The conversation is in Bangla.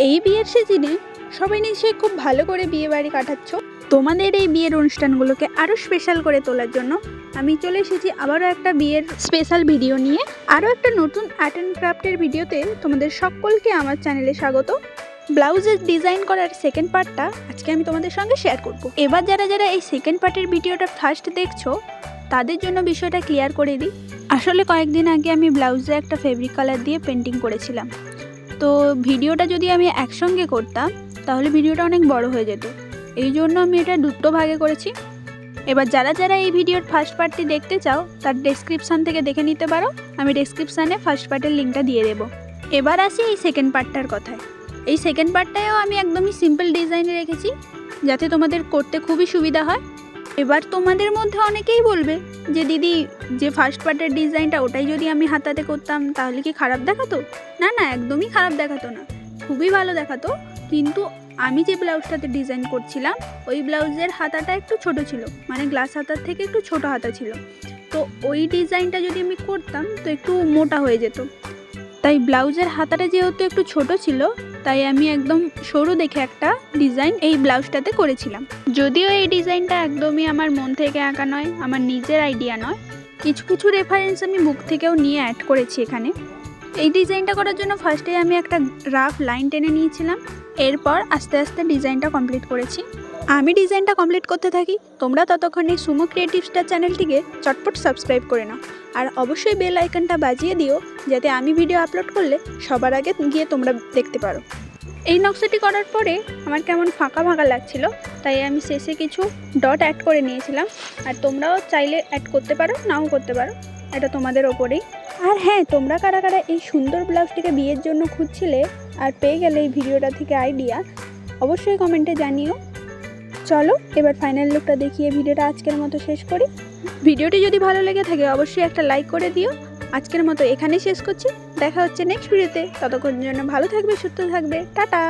এই বিয়ের সিজনে সবাই নিশ্চয়ই খুব ভালো করে বিয়ে বাড়ি কাটাচ্ছ। তোমাদের এই বিয়ের অনুষ্ঠানগুলোকে আরও স্পেশাল করে তোলার জন্য আমি চলে এসেছি আবারও একটা বিয়ের স্পেশাল ভিডিও নিয়ে। আরও একটা নতুন আর্ট অ্যান্ড ক্রাফটের ভিডিওতে তোমাদের সকলকে আমার চ্যানেলে স্বাগত। ব্লাউজের ডিজাইন করার সেকেন্ড পার্টটা আজকে আমি তোমাদের সঙ্গে শেয়ার করব। এবার যারা যারা এই সেকেন্ড পার্টের ভিডিওটা ফার্স্ট দেখছো তাদের জন্য বিষয়টা ক্লিয়ার করে দিই। আসলে কয়েকদিন আগে আমি ব্লাউজে একটা ফেব্রিক কালার দিয়ে পেন্টিং করেছিলাম, তো ভিডিওটা যদি আমি একসঙ্গে করতাম তাহলে ভিডিওটা অনেক বড় হয়ে যেত, এই জন্য আমি এটা দুটো ভাগে করেছি। এবার যারা যারা এই ভিডিওর ফার্স্ট পার্টটি দেখতে চাও তার ডেসক্রিপশান থেকে দেখে নিতে পারো, আমি ডেসক্রিপশানে ফার্স্ট পার্টের লিঙ্কটা দিয়ে দেবো। এবার আসি এই সেকেন্ড পার্টটার কথায়। এই সেকেন্ড পার্টটায়ও আমি একদমই সিম্পল ডিজাইনে রেখেছি যাতে তোমাদের করতে খুবই সুবিধা হয়। এবার তোমাদের মধ্যে অনেকেই বলবে যে দিদি, যে ফার্স্ট পার্টের ডিজাইনটা ওটাই যদি আমি হাতাতে করতাম তাহলে কি খারাপ দেখাতো? না না, একদমই খারাপ দেখাতো না, খুবই ভালো দেখাতো। কিন্তু আমি যে ব্লাউজটাতে ডিজাইন করছিলাম ওই ব্লাউজের হাতাটা একটু ছোট ছিল, মানে গ্লাস হাতার থেকে একটু ছোট হাতা ছিল, তো ওই ডিজাইনটা যদি আমি করতাম তো একটু মোটা হয়ে যেত। তাই ব্লাউজের হাতাটা যেহেতু একটু ছোট ছিল তাই আমি একদম সরু দেখে একটা ডিজাইন এই ব্লাউজটাতে করেছিলাম। যদিও এই ডিজাইনটা একদমই আমার মন থেকে আঁকা নয়, আমার নিজের আইডিয়া নয়, কিছু কিছু রেফারেন্স আমি বুক থেকেও নিয়ে অ্যাড করেছি এখানে। এই ডিজাইনটা করার জন্য ফার্স্টে আমি একটা রাফ লাইন টেনে নিয়েছিলাম, এরপর আস্তে আস্তে ডিজাইনটা কমপ্লিট করেছি। আমি ডিজাইনটা কমপ্লিট করতে থাকি, তোমরা ততক্ষণে সুমো ক্রিয়েটিভ স্টার চ্যানেলটিকে চটপট সাবস্ক্রাইব করে নাও, আর অবশ্যই বেল আইকনটা বাজিয়ে দিও যাতে আমি ভিডিও আপলোড করলে সবার আগে গিয়ে তোমরা দেখতে পারো। এই নকশাটি করার পরে আমার কেমন ফাঁকা ফাঁকা লাগছিল, তাই আমি শেষে কিছু ডট অ্যাড করে নিয়েছিলাম, আর তোমরাও চাইলে অ্যাড করতে পারো, নাও করতে পারো, এটা তোমাদের ওপরেই। আর হ্যাঁ, তোমরা কারা কারা এই সুন্দর ব্লাউজটিকে বিয়ের জন্য খুঁজছিলে আর পেয়ে গেলে এই ভিডিওটা থেকে আইডিয়া, অবশ্যই কমেন্টে জানিও। চলো এবার ফাইনাল লুকটা দেখিয়ে ভিডিওটা আজকের মতো শেষ করি। ভিডিওটি যদি ভালো লেগে থাকে অবশ্যই একটা লাইক করে দিও। আজকের মতো এখানেই শেষ করছি, দেখা হচ্ছে নেক্সট ভিডিওতে। ততক্ষণ জন্য ভালো থাকবে, সুস্থ থাকবে, টাটা।